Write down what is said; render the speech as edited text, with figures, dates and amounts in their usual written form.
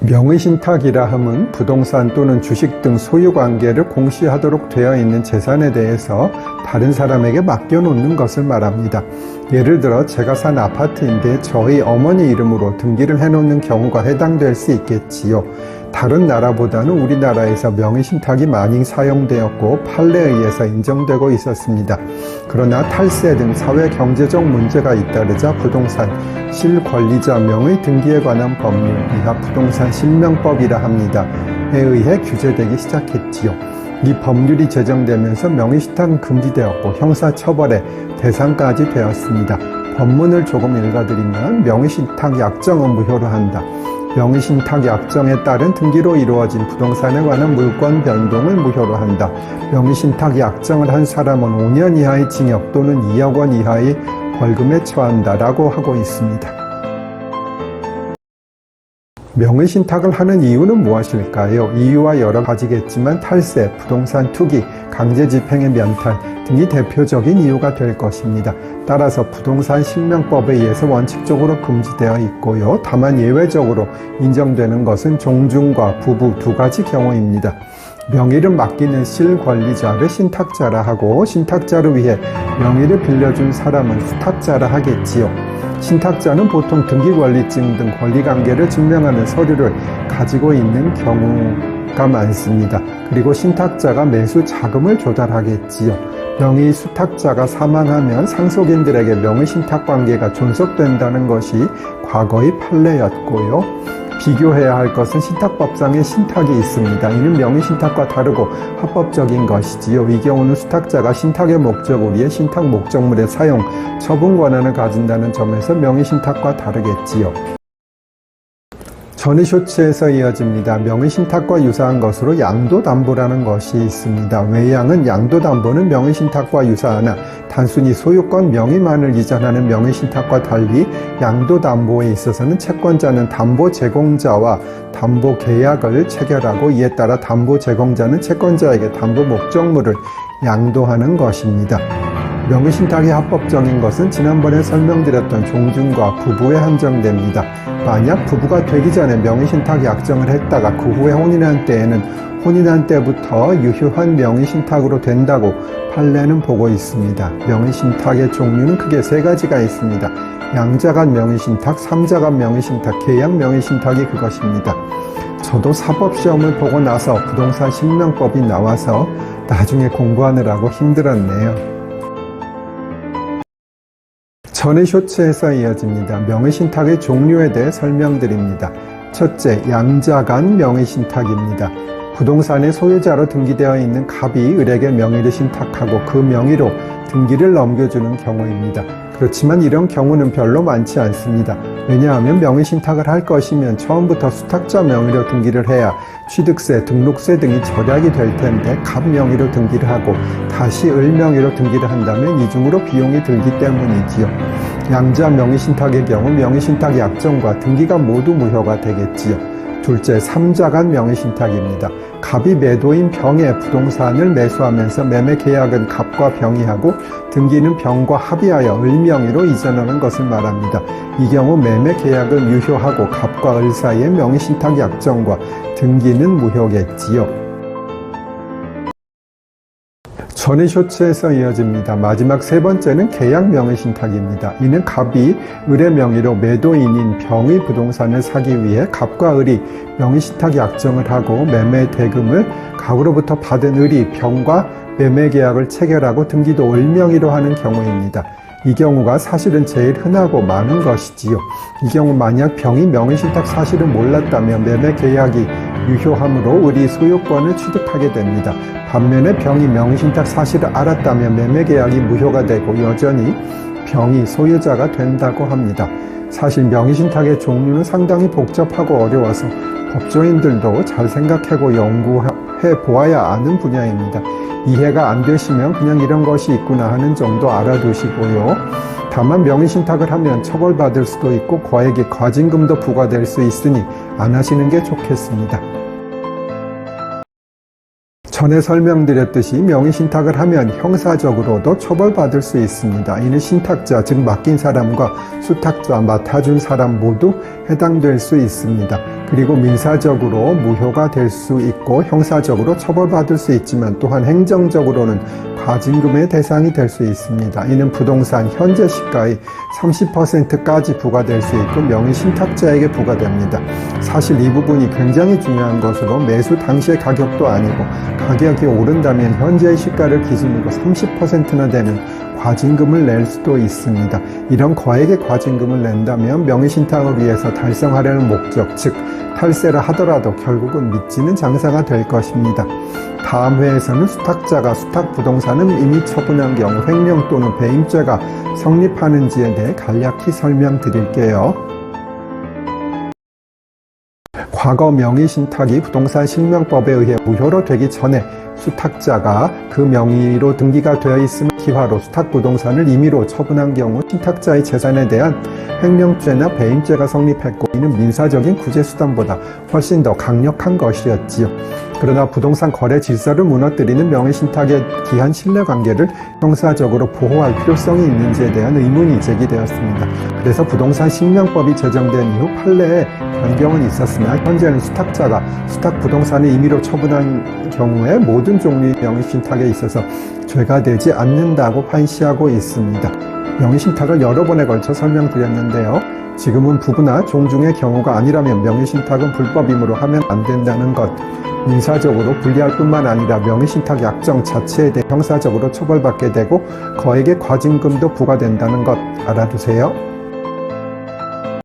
명의신탁이라 함은 부동산 또는 주식 등 소유관계를 공시하도록 되어 있는 재산에 대해서 다른 사람에게 맡겨놓는 것을 말합니다. 예를 들어 제가 산 아파트인데 저희 어머니 이름으로 등기를 해놓는 경우가 해당될 수 있겠지요. 다른 나라보다는 우리나라에서 명의신탁이 많이 사용되었고 판례에 의해서 인정되고 있었습니다. 그러나 탈세 등 사회 경제적 문제가 잇따르자 부동산 실권리자 명의 등기에 관한 법률, 이하 부동산 실명법이라 합니다. 에 의해 규제되기 시작했지요. 이 법률이 제정되면서 명의신탁은 금지되었고 형사처벌의 대상까지 되었습니다. 법문을 조금 읽어드리면 명의신탁 약정은 무효로 한다. 명의신탁 약정에 따른 등기로 이루어진 부동산에 관한 물권 변동을 무효로 한다. 명의신탁 약정을 한 사람은 5년 이하의 징역 또는 2억 원 이하의 벌금에 처한다라고 하고 있습니다. 명의신탁을 하는 이유는 무엇일까요? 이유와 여러 가지겠지만 탈세, 부동산 투기, 강제집행의 면탈 등이 대표적인 이유가 될 것입니다. 따라서 부동산 실명법에 의해서 원칙적으로 금지되어 있고요. 다만 예외적으로 인정되는 것은 종중과 부부 두 가지 경우입니다. 명의를 맡기는 실권리자를 신탁자라 하고 신탁자를 위해 명의를 빌려준 사람은 수탁자라 하겠지요. 신탁자는 보통 등기권리증 등 권리관계를 증명하는 서류를 가지고 있는 경우가 많습니다. 그리고 신탁자가 매수 자금을 조달하겠지요. 명의 수탁자가 사망하면 상속인들에게 명의신탁관계가 존속된다는 것이 과거의 판례였고요. 비교해야 할 것은 신탁법상의 신탁이 있습니다. 이는 명의신탁과 다르고 합법적인 것이지요. 이 경우는 수탁자가 신탁의 목적을 위해 신탁 목적물의 사용, 처분 권한을 가진다는 점에서 명의신탁과 다르겠지요. 전의쇼츠에서 이어집니다. 명의신탁과 유사한 것으로 양도담보라는 것이 있습니다. 외양은 양도담보는 명의신탁과 유사하나 단순히 소유권 명의만을 이전하는 명의신탁과 달리 양도담보에 있어서는 채권자는 담보 제공자와 담보 계약을 체결하고 이에 따라 담보 제공자는 채권자에게 담보 목적물을 양도하는 것입니다. 명의신탁이 합법적인 것은 지난번에 설명드렸던 종중과 부부에 한정됩니다. 만약 부부가 되기 전에 명의신탁 약정을 했다가 그 후에 혼인한 때에는 혼인한 때부터 유효한 명의신탁으로 된다고 판례는 보고 있습니다. 명의신탁의 종류는 크게 세 가지가 있습니다. 양자간 명의신탁, 삼자간 명의신탁, 계약 명의신탁이 그것입니다. 저도 사법시험을 보고 나서 부동산 실명법이 나와서 나중에 공부하느라고 힘들었네요. 전의쇼츠에서 이어집니다. 명의신탁의 종류에 대해 설명드립니다. 첫째, 양자간 명의신탁입니다. 부동산의 소유자로 등기되어 있는 갑이 을에게 명의를 신탁하고 그 명의로 등기를 넘겨주는 경우입니다. 그렇지만 이런 경우는 별로 많지 않습니다. 왜냐하면 명의신탁을 할 것이면 처음부터 수탁자 명의로 등기를 해야 취득세, 등록세 등이 절약이 될 텐데 갑 명의로 등기를 하고 다시 을 명의로 등기를 한다면 이중으로 비용이 들기 때문이지요. 양자 명의신탁의 경우 명의신탁 약정과 등기가 모두 무효가 되겠지요. 둘째, 삼자간 명의신탁입니다. 갑이 매도인 병에 부동산을 매수하면서 매매 계약은 갑과 병이 하고 등기는 병과 합의하여 을 명의로 이전하는 것을 말합니다. 이 경우 매매 계약은 유효하고 갑과 을 사이의 명의신탁 약정과 등기는 무효겠지요. 전의쇼츠에서 이어집니다. 마지막 세 번째는 계약 명의신탁입니다. 이는 갑이 을의 명의로 매도인인 병의 부동산을 사기 위해 갑과 을이 명의신탁 약정을 하고 매매 대금을 갑으로부터 받은 을이 병과 매매 계약을 체결하고 등기도 을 명의로 하는 경우입니다. 이 경우가 사실은 제일 흔하고 많은 것이지요. 이 경우 만약 병이 명의신탁 사실을 몰랐다면 매매 계약이 유효하므로 을이 소유권을 취득하게 됩니다. 반면에 병이 명의신탁 사실을 알았다면 매매계약이 무효가 되고 여전히 병이 소유자가 된다고 합니다. 사실 명의신탁의 종류는 상당히 복잡하고 어려워서 법조인들도 잘 생각하고 연구해 보아야 아는 분야입니다. 이해가 안 되시면 그냥 이런 것이 있구나 하는 정도 알아두시고요. 다만 명의신탁을 하면 처벌받을 수도 있고 거액의 과징금도 부과될 수 있으니 안 하시는 게 좋겠습니다. 전에 설명드렸듯이 명의신탁을 하면 형사적으로도 처벌받을 수 있습니다. 이는 신탁자, 즉 맡긴 사람과 수탁자, 맡아준 사람 모두 해당될 수 있습니다. 그리고 민사적으로 무효가 될 수 있고 형사적으로 처벌받을 수 있지만 또한 행정적으로는 과징금의 대상이 될 수 있습니다. 이는 부동산 현재 시가의 30%까지 부과될 수 있고 명의신탁자에게 부과됩니다. 사실 이 부분이 굉장히 중요한 것으로 매수 당시의 가격도 아니고 가격이 오른다면 현재의 시가를 기준으로 30%나 되는 과징금을 낼 수도 있습니다. 이런 거액의 과징금을 낸다면 명의신탁을 위해서 달성하려는 목적, 즉 탈세를 하더라도 결국은 미치는 장사가 될 것입니다. 다음 회에서는 수탁자가 수탁부동산을 이미 처분한 경우 횡령 또는 배임죄가 성립하는지에 대해 간략히 설명드릴게요. 과거 명의신탁이 부동산 실명법에 의해 무효로 되기 전에 수탁자가 그 명의로 등기가 되어 있음을 기화로 수탁부동산을 임의로 처분한 경우 신탁자의 재산에 대한 횡령죄나 배임죄가 성립했고 이는 민사적인 구제수단보다 훨씬 더 강력한 것이었지요. 그러나 부동산 거래 질서를 무너뜨리는 명의신탁에 기한 신뢰관계를 형사적으로 보호할 필요성이 있는지에 대한 의문이 제기되었습니다. 그래서 부동산 실명법이 제정된 이후 판례에 변경은 있었으나 현재는 수탁자가 수탁부동산을 임의로 처분한 경우에 모든 종류의 명의신탁에 있어서 죄가 되지 않는다고 판시하고 있습니다. 명의신탁을 여러 번에 걸쳐 설명드렸는데요. 지금은 부부나 종중의 경우가 아니라면 명의신탁은 불법이므로 하면 안 된다는 것, 민사적으로 불리할 뿐만 아니라 명의신탁 약정 자체에 대해 형사적으로 처벌받게 되고 거액의 과징금도 부과된다는 것 알아두세요.